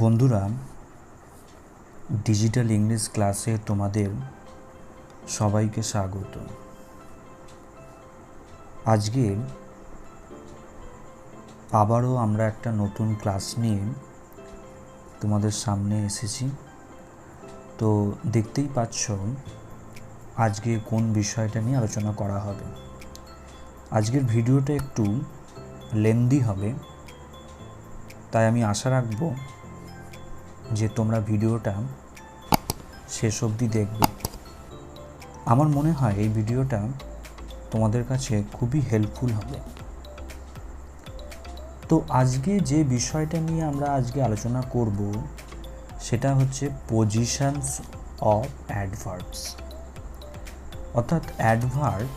বন্ধুরা, digital English ক্লাসে তোমাদের সবাইকে স্বাগত। আজকে আবারও আমরা একটা নতুন ক্লাস নিয়ে তোমাদের সামনে এসেছি। তো দেখতেই পাচ্ছ আজকে কোন বিষয়টা নিয়ে আলোচনা করা হবে। আজকের ভিডিওটা একটু লেন্দি হবে, তাই আমি আশা রাখব যে তোমরা ভিডিওটা শেষ অবধি দেখবে। আমার মনে হয় এই ভিডিওটা তোমাদের কাছে খুবই হেল্পফুল হবে। তো আজকে যে বিষয়টা নিয়ে আমরা আজকে আলোচনা করব সেটা হচ্ছে পজিশনস অফ অ্যাডভার্বস, অর্থাৎ অ্যাডভার্ব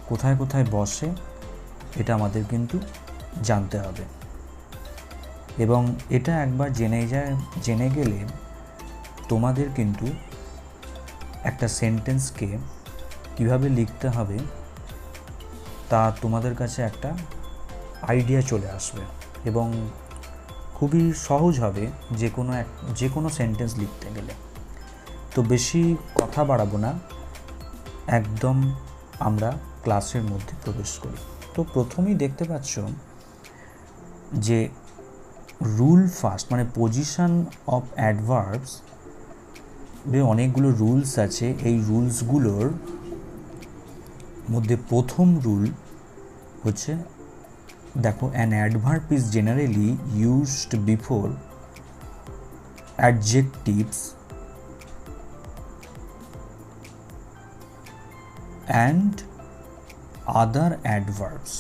কোথায় কোথায় বসে এটা আমাদের কিন্তু জানতে হবে। এবং এটা একবার জেনে গেলে তোমাদের কিন্তু একটা সেন্টেন্সকে কিভাবে লিখতে হবে তা তোমাদের কাছে একটা আইডিয়া চলে আসবে এবং খুবই সহজ হবে যে কোনো সেন্টেন্স লিখতে গেলে। তো বেশি কথা বাড়াবো না, একদম আমরা ক্লাসের মধ্যে প্রবেশ করি। তো প্রথমেই দেখতে পাচ্ছ যে রুল ফার্স্ট, মানে পজিশন অফ অ্যাডভার্বস অনেকগুলো রুলস আছে। এই রুলসগুলোর মধ্যে প্রথম রুল হচ্ছে, দেখো, an adverb is generally used before adjectives and other adverbs.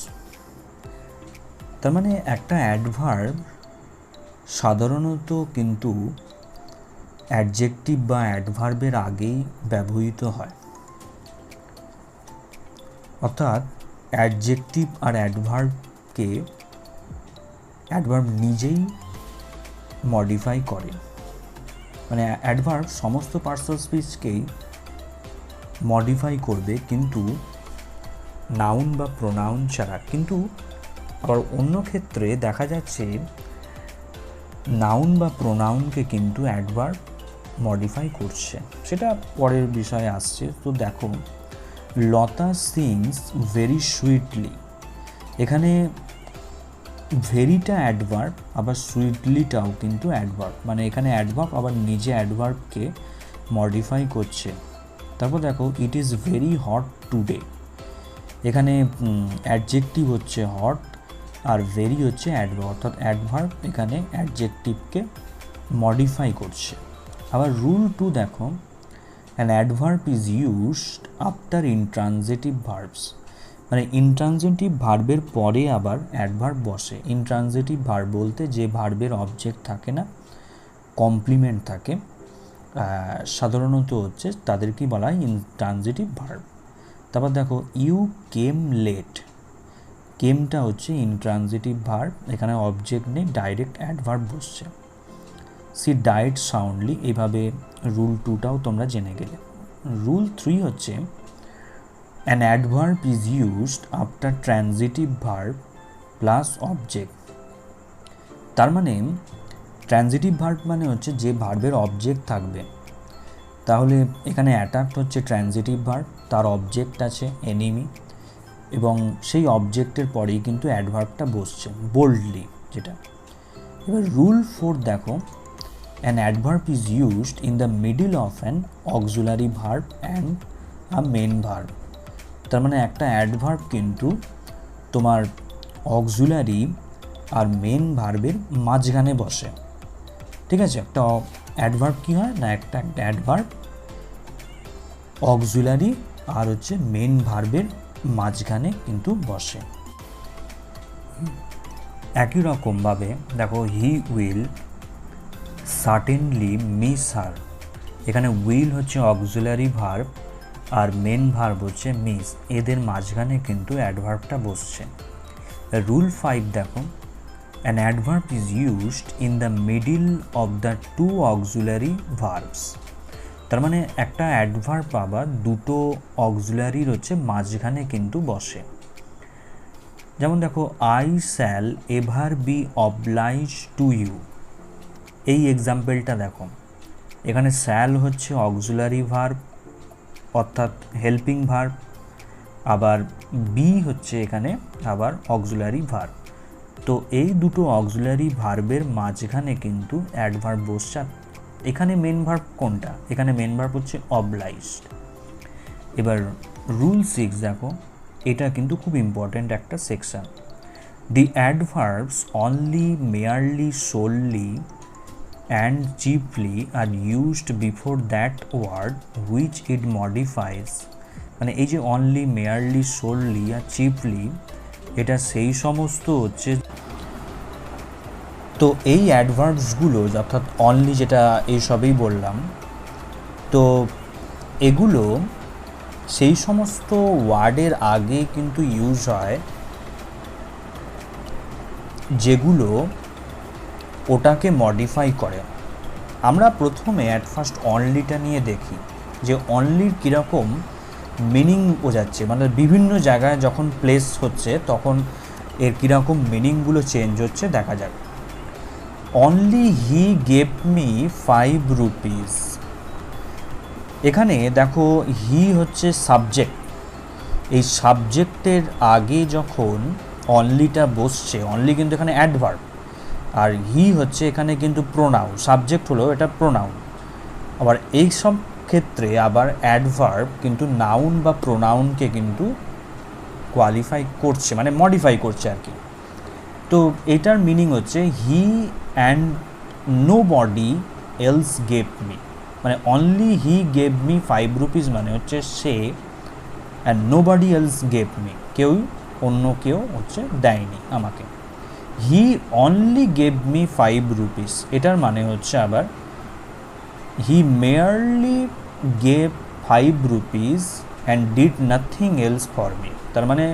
তার মানে একটা অ্যাডভার্ব সাধারণত কিন্তু অ্যাডজেক্টিভ বা অ্যাডভার্বের আগেই ব্যবহৃত হয়, অর্থাৎ অ্যাডজেক্টিভ আর অ্যাডভার্ব নিজেই মডিফাই করে। মানে অ্যাডভার্ব সমস্ত পার্টস অফ স্পিচকেই মডিফাই করবে, কিন্তু নাউন বা প্রোনাউন ছাড়া। কিন্তু আবার অন্য ক্ষেত্রে দেখা যাচ্ছে নাউন বা প্রোনাউনকে কিন্তু অ্যাডভার্ব মডিফাই করছে, সেটা পরের বিষয়ে আসছে। তো দেখো, লতা সিংস ভেরি সুইটলি, এখানে ভেরিটা অ্যাডভার্ব, আবার সুইটলিটাও কিন্তু অ্যাডভার্ব। মানে এখানে অ্যাডভার্ব আবার নিজে অ্যাডভার্বকে মডিফাই করছে। তারপর দেখো, it is very hot today, এখানে অ্যাডজেক্টিভ হচ্ছে হট আর ভেরি হচ্ছে অ্যাডভার্ব, অর্থাৎ অ্যাডভার্ব এখানে অ্যাডজেক্টিভকে মডিফাই করছে। আবার রুল 2 দেখো, an adverb is used after intransitive verbs, মানে ইনট্রানজিটিভ ভার্বের পরে আবার অ্যাডভার্ব বসে। ইনট্রানজিটিভ ভার্ব বলতে যে ভার্বের অবজেক্ট থাকে না, কমপ্লিমেন্ট থাকে, সাধারণত হচ্ছে তাদেরকেই বলা হয় ইনট্রানজিটিভ ভার্ব। তারপর দেখো, ইউ কেম লেট, কেমটা হচ্ছে ইনট্রানজিটিভ ভার্ব, এখানে অবজেক্ট নেই, ডাইরেক্ট অ্যাডভার্ব বসছে। সি ডায়েট সাউন্ডলি, এইভাবে রুল 2টাও তোমরা জেনে গেলে। রুল 3 হচ্ছে, an adverb is used after transitive verb plus object. তার মানে ট্রানজিটিভ ভার্ব মানে হচ্ছে যে ভার্বের অবজেক্ট থাকবে। তাহলে এখানে অ্যাটাকড হচ্ছে ট্রানজিটিভ ভার্ব, তার অবজেক্ট আছে এনিমি, এবং সেই অবজেক্টের পরেই কিন্তু অ্যাডভার্বটা বসছে বোল্ডলি, যেটা। এবার রুল 4 দেখো, an adverb is used in the middle of an auxiliary verb and a main verb. তার মানে একটা অ্যাডভার্ব কিন্তু তোমার অক্সিলারি আর মেন ভার্বের মাঝখানে বসে। ঠিক আছে, একটা অ্যাডভার্ব কী হয় না, একটা অ্যাডভার্ব অক্সিলারি আর হচ্ছে মেন ভার্বের মাঝখানে কিন্তু বসে। একই রকমভাবে দেখো, he will certainly miss her, এখানে উইল হচ্ছে অক্সিলারি ভার্ব আর মেন ভার্ব হচ্ছে মিস, এদের মাঝখানে কিন্তু অ্যাডভার্বটা বসছে। রুল 5 দেখো, an adverb is used in the middle of the two auxiliary verbs. তার মানে একটা অ্যাডভার্ব আবার দুটো অক্সিলারির হচ্ছে মাঝখানে কিন্তু বসে। যেমন দেখো, I shall ever be oblige to you, এই এক্সাম্পলটা দেখো, এখানে শ্যাল হচ্ছে অক্সিলারি ভার্ব অর্থাৎ হেল্পিং ভার্ব, আবার বি হচ্ছে এখানে আবার অক্সিলারি ভার্ব। তো এই দুটো অক্সিলারি ভার্বের মাঝখানে কিন্তু অ্যাডভার্ব বসছে। এখানে মেন ভার্ব কোনটা? এখানে মেন ভার্ব হচ্ছে অবলাইজড। এবার রুল 6 দেখো, এটা কিন্তু খুব ইম্পর্ট্যান্ট একটা section. The adverbs only, merely, solely and chiefly are used before that word which it modifies। মানে এই যে অনলি, মেয়ারলি, সোললি আর চিফলি, এটা সেই সমস্ত হচ্ছে। তো এই অ্যাডভার্বসগুলো অর্থাৎ অনলি, যেটা এই সবই বললাম, তো এগুলো সেই সমস্ত ওয়ার্ডের আগে কিন্তু ইউজ হয় যেগুলো ওটাকে মডিফাই করে। আমরা প্রথমে অ্যাট ফার্স্ট অনলিটা নিয়ে দেখি যে অনলির কীরকম মিনিং বোঝাচ্ছে, মানে বিভিন্ন জায়গায় যখন প্লেস হচ্ছে তখন এর কীরকম মিনিংগুলো চেঞ্জ হচ্ছে দেখা যাক। Only he gave me 5 rupees. এখানে দেখো হি হচ্ছে সাবজেক্ট, এই সাবজেক্টের আগে যখন অনলিটা বসছে, অনলি কিন্তু এখানে অ্যাডভার্ব, আর হি হচ্ছে এখানে কিন্তু প্রোনাউন, সাবজেক্ট হলো এটা প্রোনাউন। আবার এই সব ক্ষেত্রে আবার অ্যাডভার্ব কিন্তু নাউন বা প্রোনাউনকে কিন্তু কোয়ালিফাই করছে, মানে মডিফাই করছে আর কি। তো এটার মিনিং হচ্ছে he and nobody else gave me, মানে only he gave me 5 rupees মানে হচ্ছে সে, and nobody else gave me, অন্য কেউ হচ্ছে দেয়নি আমাকে। He only gave me 5 rupees, এটার মানে হচ্ছে আবার he merely gave 5 rupees and did nothing else for me, তার মানে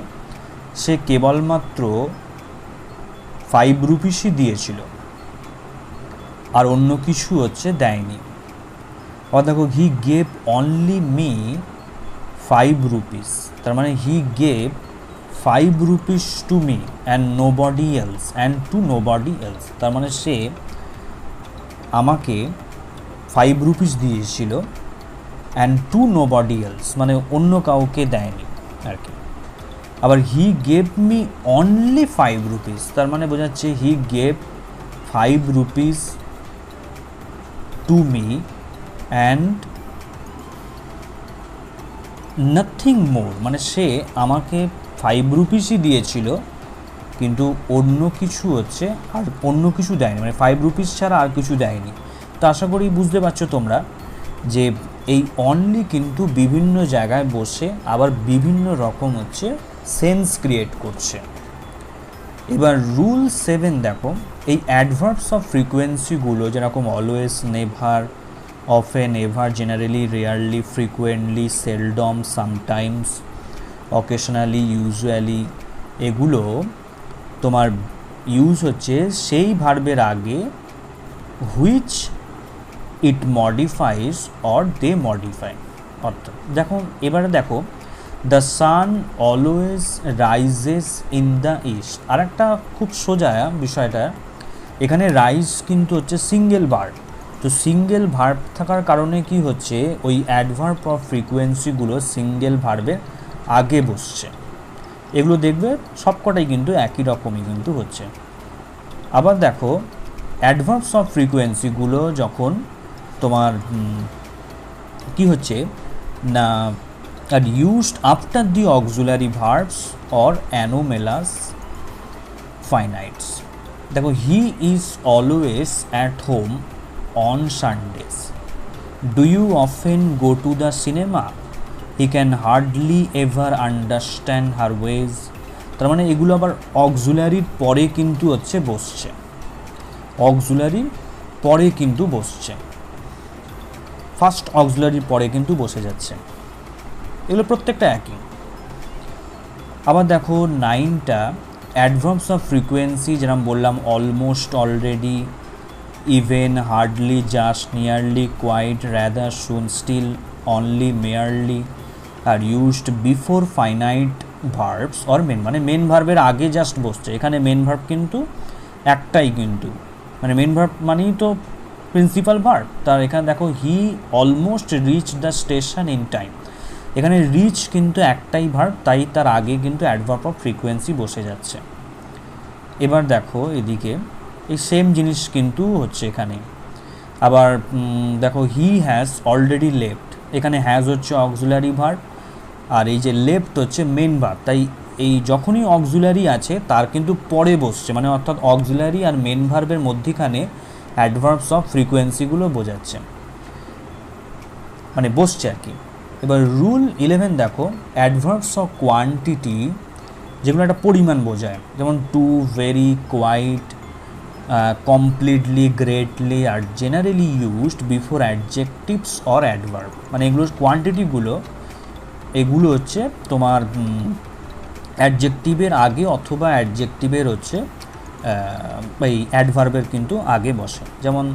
সে কেবলমাত্র 5 রুপিসই দিয়েছিল আর অন্য কিছু হচ্ছে দেয়নি। আর দেখো he gave only me 5 rupees, তার মানে he gave 5 rupees to me and nobody else, and to nobody else, তার মানে সে আমাকে 5 রুপিস দিয়েছিল অ্যান্ড টু নোবডি এলস, মানে অন্য কাউকে দেয়নি আর কি। আবার হি গেভ মি অনলি 5 রুপিস, তার মানে বোঝাচ্ছে হি gave 5 rupees to me and nothing more, মানে সে আমাকে 5 রুপিসই দিয়েছিল কিন্তু অন্য কিছু হচ্ছে আর অন্য কিছু দেয়নি, মানে 5 রুপিস ছাড়া আর কিছু দেয়নি। তো আশা করি বুঝতে পারছো তোমরা যে এই অনলি কিন্তু বিভিন্ন জায়গায় বসে আবার বিভিন্ন রকম হচ্ছে সেন্স ক্রিয়েট করছে। এবার রুল 7 দেখো, এই অ্যাডভার্বস অফ ফ্রিকোয়েন্সিগুলো যেরকম always, never, often, ever, generally, rarely, frequently, seldom, sometimes, occasionally, usually, এগুলো তোমার ইউজ হচ্ছে সেই ভার্বের আগে which it modifies or they modify. অর্থাৎ দেখো, এবারে দেখো the sun always rises in the east, আর একটা খুব সোজা বিষয়টা, এখানে রাইজ কিন্তু হচ্ছে সিঙ্গেল ভার্ব। তো সিঙ্গেল ভার্ব থাকার কারণে কি হচ্ছে, ওই অ্যাডভার্ব অফ ফ্রিকোয়েন্সিগুলো সিঙ্গেল ভার্বের আগে বসছে। এগুলো দেখবে সবকটাই কিন্তু একই রকমই কিন্তু হচ্ছে। আবার দেখো অ্যাডভার্বস অফ ফ্রিকোয়েন্সিগুলো যখন তোমার কি হচ্ছে না, are used after the auxiliary verbs or anomalous finites. দেখো he is always at home on Sundays, do you often go to the cinema, he can hardly ever understand her ways. তার মানে এগুলো আবার অক্সিলারির পরে কিন্তু হচ্ছে বসছে, অক্সিলারির পরে কিন্তু বসছে, ফার্স্ট অক্সিলারির পরে কিন্তু বসে যাচ্ছে। এগুলো প্রত্যেকটা একই। আবার দেখো 9টা অ্যাডভার্বস অফ ফ্রিকোয়েন্সি, যেরকম বললাম almost, already, even, hardly, just, nearly, quite, rather, soon, still, only, merely are used before finite verbs or main, মানে মেন ভার্বের আগে জাস্ট বসছে। এখানে মেন ভার্ব কিন্তু একটাই, কিন্তু মানে মেন ভার্ব মানেই তো প্রিন্সিপাল ভার্ব, তার এখানে দেখো he almost reach the station in time, এখানে রিচ কিন্তু একটাই ভার্ব, তাই তার আগে কিন্তু অ্যাডভার্ব অফ ফ্রিকোয়েন্সি বসে যাচ্ছে। এবার দেখো এদিকে এই সেম জিনিস কিন্তু হচ্ছে এখানে, আবার দেখো হি হ্যাজ অলরেডি লেফট, এখানে হ্যাজ হচ্ছে অক্সিলারি ভার্ব, আর এই যে লেফট হচ্ছে মেন ভার্ব, তাই এই যখনই অক্সিলারি আছে তার কিন্তু পরে বসছে, মানে অর্থাৎ অক্সিলারি আর মেন ভার্বের মধ্যিখানে অ্যাডভার্বস অফ ফ্রিকোয়েন্সিগুলো বোঝাচ্ছে, মানে বসছে আর কি। এবার রুল 11 দেখো, অ্যাডভার্বস অফ কোয়ান্টিটি যেগুলো একটা পরিমাণ বোঝায়, যেমন too, very, quite, completely, greatly are generally used before adjectives or adverb, মানে এগুলো কোয়ান্টিটিগুলো, এগুলো হচ্ছে তোমার অ্যাডজেক্টিভের আগে অথবা অ্যাডজেক্টিভের হচ্ছে এই অ্যাডভার্বের কিন্তু আগে বসে। যেমন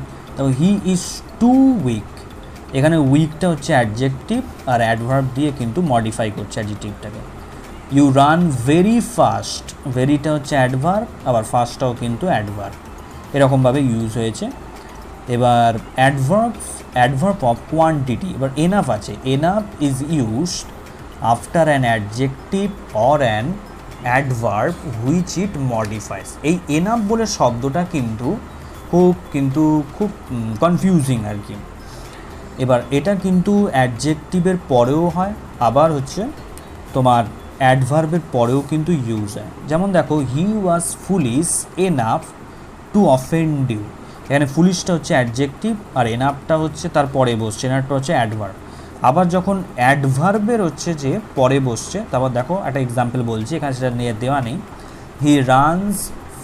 হি ইজ টু উইক, এখানে উইকটা হচ্ছে অ্যাডজেক্টিভ আর অ্যাডভার্ব দিয়ে কিন্তু মডিফাই করছে অ্যাডজেক্টিভটাকে। ইউ রান ভেরি ফাস্ট, ভেরিটা হচ্ছে অ্যাডভার্ব, আবার ফাস্টটাও কিন্তু অ্যাডভার্ব, এরকমভাবে ইউজ হয়েছে। এবার অ্যাডভার্ব অফ কোয়ান্টিটি, এবার এনাফ আছে, enough is used after an adjective or an adverb which it modifies. এই এনাফ বলে শব্দটা কিন্তু খুব কনফিউজিং আর কি। এবার এটা কিন্তু অ্যাডজেক্টিভের পরেও হয়, আবার হচ্ছে তোমার অ্যাডভার্বের পরেও কিন্তু ইউজ হয়। যেমন দেখো he was foolish enough to offend you, এখানে ফুলিশটা হচ্ছে অ্যাডজেক্টিভ আর এনাফটা হচ্ছে তার পরে বসছে, এনাফটা হচ্ছে অ্যাডভার্ব। আবার যখন অ্যাডভার্বের হচ্ছে যে পরে বসছে, তারপর দেখো একটা এক্সাম্পল বলছি, এখানে সেটা নিয়ে দেওয়া নেই। He runs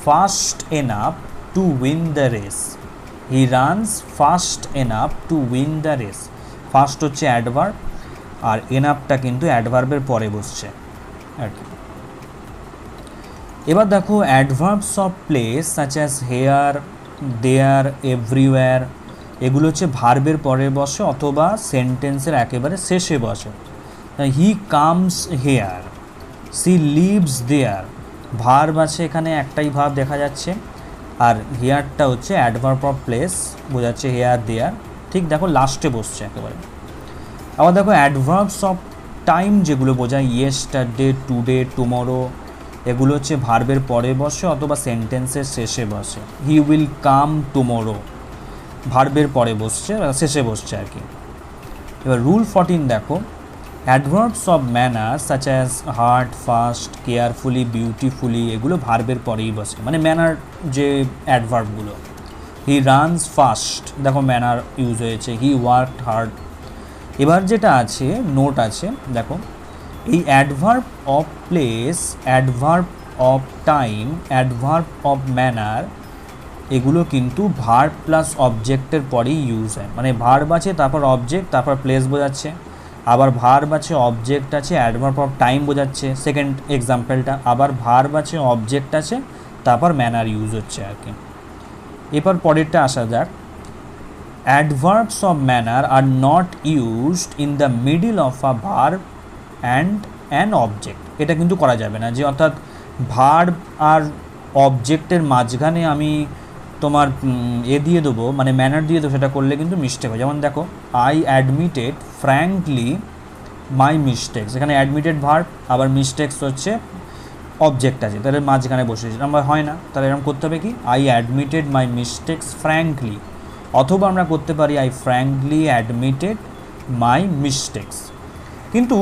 fast enough to win the race, he runs fast enough to win the race, fast হচ্ছে অ্যাডভার্ব আর এনাফটা কিন্তু অ্যাডভার্বের পরে বসছে আর কি। এবার দেখো adverbs of place such as here, there, everywhere, এগুলো হচ্ছে ভার্বের পরে বসে অথবা সেন্টেন্সের একেবারে শেষে বসে। He comes here, she lives there, verb আছে এখানে একটাই ভার্ব দেখা যাচ্ছে, আর হেয়ারটা হচ্ছে অ্যাডভার্ব অফ প্লেস বোঝাচ্ছে হেয়ার দেয়ার, ঠিক দেখো লাস্টে বসছে একেবারে। আবার দেখো অ্যাডভার্বস অফ টাইম যেগুলো বোঝায় ইয়েস্টারডে, টুডে, টুমরো, এগুলো হচ্ছে ভার্বের পরে বসে অথবা সেন্টেন্সের শেষে বসে। হি উইল কাম টুমরো, ভার্বের পরে বসছে, শেষে বসছে আর কি। এবার রুল 14 দেখো, adverbs of manner such as hard, fast, carefully, beautifully, এগুলো ভার্বের পরেই বসে, মানে ম্যানার যে অ্যাডভার্বগুলো। হি রানস ফাস্ট, দেখো ম্যানার ইউজ হয়েছে। হি ওয়ার্কড হার্ড। এবার যেটা আছে নোট আছে দেখো, এই adverb of place, adverb of time, adverb of manner, এগুলো কিন্তু ভার্ব প্লাস অবজেক্টের পরেই ইউজ হয়, মানে ভার্ব আছে তারপর অবজেক্ট তারপর প্লেস বোঝাচ্ছে, আবার ভার্ব আছে অবজেক্ট আছে অ্যাডভার্ব অফ টাইম বোঝাচ্ছে সেকেন্ড এক্সাম্পলটা, আবার ভার্ব আছে অবজেক্ট আছে তারপর ম্যানার ইউজ হচ্ছে আর কি। এরপর পরেরটা আসা যাক, adverbs of manner are not used in the middle of a verb and an object, এটা কিন্তু করা যাবে না, যে অর্থাৎ ভার্ব আর অবজেক্টের মাঝখানে আমি তোমার দিয়ে দেবো, মানে ম্যানার দিয়ে দেবো, সেটা করলে কিন্তু মিস্টেক হয়। যেমন দেখো I admitted frankly my mistakes, এখানে অ্যাডমিটেড ভার্ব আবার মিস্টেক্স হচ্ছে অবজেক্ট আছে, তাহলে মাঝখানে বসেছে, আমরা হয় না, তাহলে এরকম করতে হবে কি I admitted my mistakes frankly, অথবা আমরা করতে পারি I frankly admitted my mistakes. কিন্তু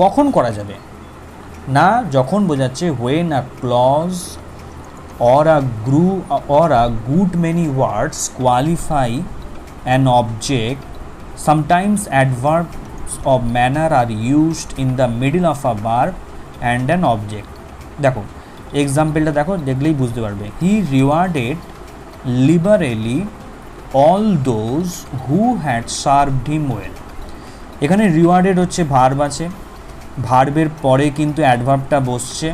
কখন করা যাবে না, যখন বোঝাচ্ছে when a clause or a good many words qualify an object. Sometimes adverbs of manner are used in the middle of a verb and an object. দেখো এক্সাম্পলটা দেখো, দেখলেই বুঝতে পারবে। He rewarded liberally all those who had served him well, এখানে rewarded হচ্ছে verb আছে, ভার্বের পরে কিন্তু অ্যাডভার্বটা বসছে,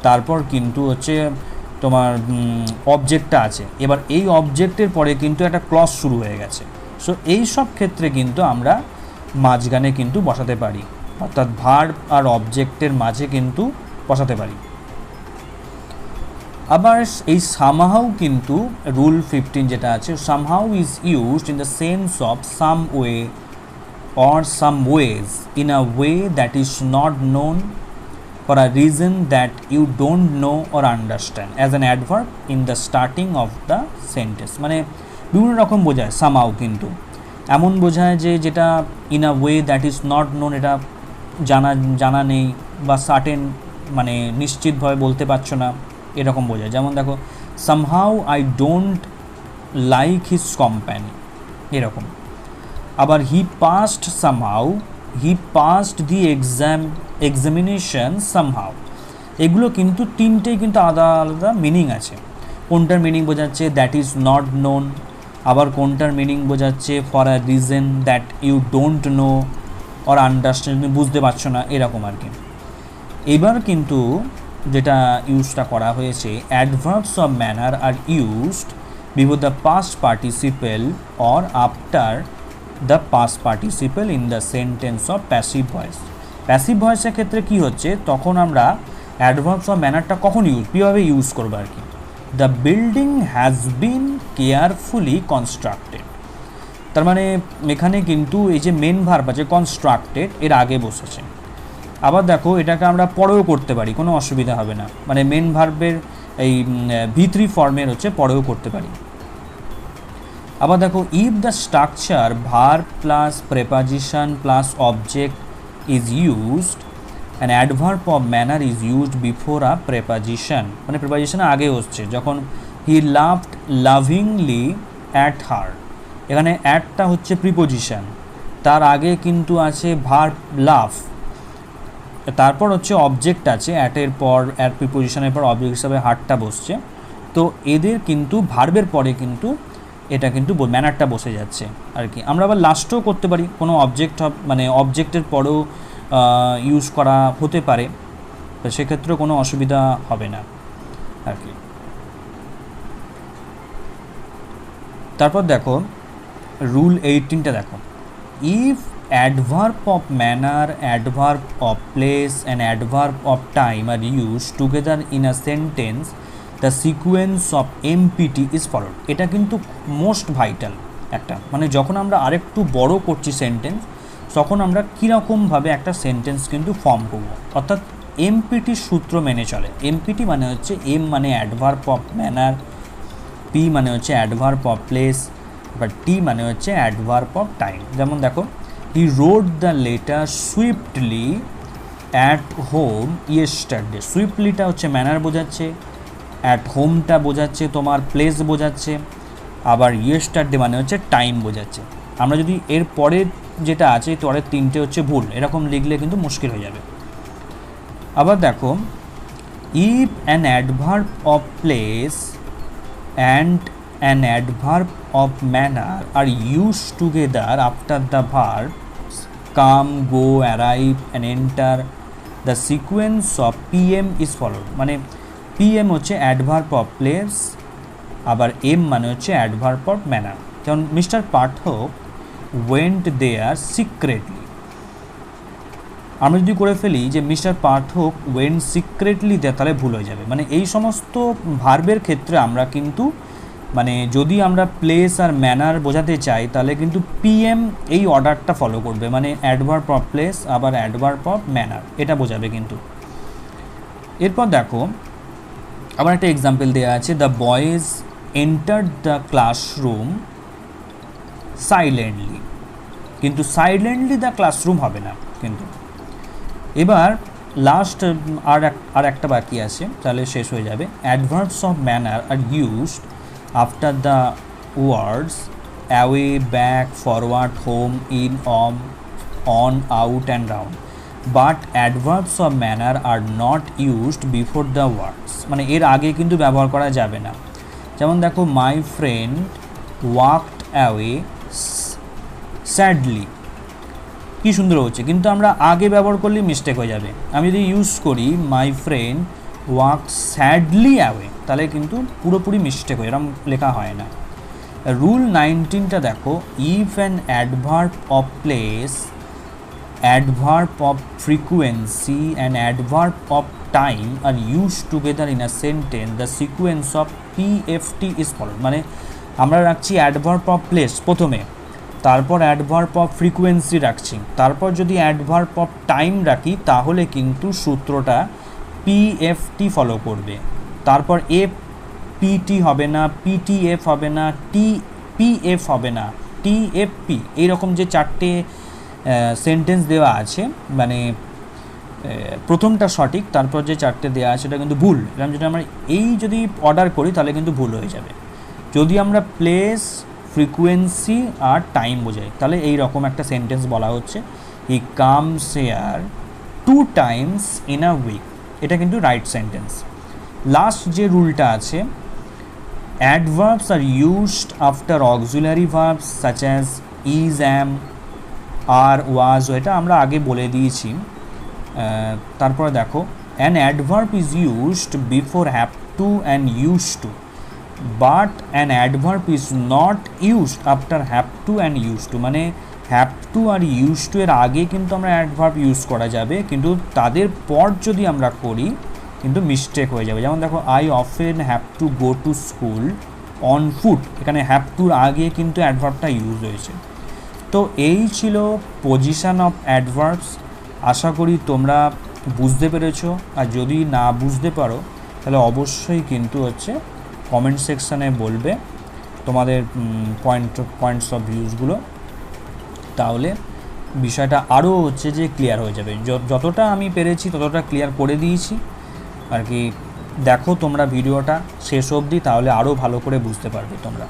তারপর কিন্তু হচ্ছে তোমার অবজেক্টটা আছে, এবার এই অবজেক্টের পরে কিন্তু একটা ক্লজ শুরু হয়ে গেছে। সো এই সব ক্ষেত্রে কিন্তু আমরা মাঝখানে কিন্তু বসাতে পারি, অর্থাৎ ভার্ব আর অবজেক্টের মাঝে কিন্তু বসাতে পারি। আবার এই সামহাউ কিন্তু রুল 15 যেটা আছে, somehow is used in the sense of some way or some ways in a way that is not known for a reason that you don't know or understand as an adverb in the starting of the sentence. মানে বিভিন্ন রকম বোঝায় somehow, কিন্তু এমন বোঝায় যে যেটা in a way that is not known, এটা জানা নেই বা সার্টেন মানে নিশ্চিতভাবে বলতে পারছো না, এরকম বোঝায়। যেমন দেখো somehow I don't like his company, এরকম। আবার he passed somehow, he passed the examination somehow, এগুলো কিন্তু তিনটেই কিন্তু আলাদা আলাদা মিনিং আছে। কোনটার মিনিং বোঝাচ্ছে দ্যাট ইজ নট নোন, আবার কোনটার মিনিং বোঝাচ্ছে for a reason that you don't know or understand, তুমি বুঝতে পারছো না, এরকম আর কি। এবার কিন্তু যেটা ইউজটা করা হয়েছে, adverbs of manner are used before the past participle or after the past participle in the sentence of passive voice. Passive ভয়েসের ক্ষেত্রে কি হচ্ছে, তখন আমরা অ্যাডভার্বস অফ ম্যানারটা কখন কীভাবে ইউজ করবো আর কি। The building has been carefully constructed, তার মানে এখানে কিন্তু এই যে মেন ভার্ব আছে কনস্ট্রাক্টেড, এর আগে বসেছে। আবার দেখো এটাকে আমরা পরেও করতে পারি, কোনো অসুবিধা হবে না, মানে মেন ভার্বের এই V3 ফর্মের হচ্ছে পরেও করতে পারি। আবার দেখো if the structure verb plus preposition plus object is used, an adverb of manner is used before a preposition, মানে প্রেপোজিশন আগে হচ্ছে। যখন হি লাভড লাভিংলি অ্যাট হার, এখানে অ্যাটটা হচ্ছে প্রিপোজিশন, তার আগে কিন্তু আছে ভার্ব লাভ, তারপর হচ্ছে অবজেক্ট আছে, অ্যাটের পর অ্যাট প্রিপোজিশনের পর অবজেক্ট হিসাবে হারটা বসছে। তো এদের কিন্তু ভার্বের পরে কিন্তু এটা কিন্তু ম্যানারটা বসে যাচ্ছে আর কি। আমরা আবার লাস্টেও করতে পারি, কোনো অবজেক্ট মানে অবজেক্টের পরেও ইউজ করা হতে পারে, তো সেক্ষেত্রে কোনো অসুবিধা হবে না আর কি। তারপর দেখো রুল 18টা দেখো, if adverb of manner, adverb of place and adverb of time are use together in a sentence, the sequence of MPT is followed. এটা কিন্তু মোস্ট ভাইটাল একটা, মানে যখন আমরা আরেকটু বড় করছি সেন্টেন্স, তখন আমরা কীরকমভাবে একটা সেন্টেন্স কিন্তু ফর্ম করব, অর্থাৎ এমপিটির সূত্র মেনে চলে। এমপিটি মানে হচ্ছে এম মানে অ্যাডভার্ব অফ ম্যানার, পি মানে হচ্ছে অ্যাডভার্ব অফ প্লেস, বা টি মানে হচ্ছে অ্যাডভার্ব অফ টাইম। যেমন দেখো he wrote the letter swiftly at home yesterday, সুইফটলিটা হচ্ছে ম্যানার বোঝাচ্ছে, অ্যাট হোমটা বোঝাচ্ছে তোমার প্লেস বোঝাচ্ছে, আবার ইয়েস্টারডে মানে হচ্ছে টাইম বোঝাচ্ছে। আমরা যদি এর পরের যেটা আছে পরের তিনটে হচ্ছে ভুল, এরকম লিখলে কিন্তু মুশকিল হয়ে যাবে। আবার দেখো if an adverb of place and an adverb of manner are use together after the verb come, go, arrive and enter, the sequence of PM is followed. মানে পিএম হচ্ছে অ্যাডভার্ব অফ প্লেস, আবার M মানে হচ্ছে adverb of manner. যেমন mister Pathak went there secretly, আমরা যদি করে ফেলি যে mister Pathak went secretly there, তাহলে ভুল হয়ে যাবে। মানে এই সমস্ত ভার্বের ক্ষেত্রে আমরা কিন্তু মানে যদি আমরা প্লেস আর ম্যানার বোঝাতে চাই, তাহলে কিন্তু পিএম এই অর্ডারটা ফলো করবে, মানে অ্যাডভার্ব অফ প্লেস আবার অ্যাডভার্ব অফ ম্যানার, এটা বোঝাবে কিন্তু। এরপর দেখো আবার একটা এক্সাম্পল দেওয়া আছে, the boys entered the classroom silently, কিন্তু সাইলেন্টলি দ্য ক্লাসরুম হবে না কিন্তু। এবার লাস্ট আর একটা বাকি আছে, তাহলে শেষ হয়ে যাবে। Adverbs of manner are used after the words away, back, forward, home, in, on, out and round, but adverbs of manner are not used before the words, মানে এর আগে কিন্তু ব্যবহার করা যাবে না। যেমন দেখো my friend walked away sadly, কী সুন্দর হচ্ছে, কিন্তু আমরা আগে ব্যবহার করলে মিস্টেক হয়ে যাবে। আমি যদি ইউজ করি my friend walk sadly away, তাহলে কিন্তু পুরোপুরি মিস্টেক হয়, এরকম লেখা হয় না। রুল 19টা দেখো, if an adverb of place, adverb of frequency and adverb of time are use together in a sentence the sequence of PFT is followed. মানে আমরা রাখছি অ্যাডভার্ব অফ প্লেস প্রথমে, তারপর অ্যাডভার্ব অফ ফ্রিকোয়েন্সি রাখছি, তারপর যদি অ্যাডভার্ব অফ টাইম রাখি তাহলে কিন্তু সূত্রটা PFT ফলো করবে। তারপর FPT হবে না, PTF হবে না, TPF হবে না, TFP, এইরকম যে চারটে সেন্টেন্স দেওয়া আছে, মানে প্রথমটা সঠিক, তারপর যে চারটে দেওয়া আছে সেটা কিন্তু ভুল। এরকম যদি আমরা যদি অর্ডার করি তাহলে কিন্তু ভুল হয়ে যাবে। যদি আমরা প্লেস, ফ্রিকোয়েন্সি আর টাইম বোঝাই তাহলে এই রকম একটা সেন্টেন্স বলা হচ্ছে, he comes here 2 times in a week, এটা কিন্তু রাইট সেন্টেন্স। লাস্ট যে রুলটা আছে, adverbs are used after auxiliary verbs such as is, am, are, was, এটা আমরা আগে বলে দিয়েছি। তারপরে দেখো, an adverb is used before have to and use to, but an adverb is not used after have to and use to. মানে have to আর use to এর আগে কিন্তু আমরা অ্যাডভার্ব ইউজ করা যাবে, কিন্তু তাদের পর যদি আমরা করি কিন্তু মিস্টেক হয়ে যাবে। যেমন দেখো, I often have to go to school on foot, এখানে হ্যাভ টুর আগে কিন্তু অ্যাডভার্বটা ইউজ হয়েছে। তো এই ছিল পজিশন অফ অ্যাডভার্বস। আশা করি তোমরা বুঝতে পেরেছো, আর যদি না বুঝতে পারো তাহলে অবশ্যই কিন্তু কমেন্ট সেকশানে বলবে তোমাদের পয়েন্টস অফ ভিউজগুলো, তাহলে বিষয়টা আরও যে ক্লিয়ার হয়ে যাবে। যতটা আমি পেরেছি ততটা ক্লিয়ার করে দিয়েছি আর কি। দেখো তোমরা ভিডিওটা শেষ অবধি, তাহলে আরও ভালো করে বুঝতে পারবে তোমরা।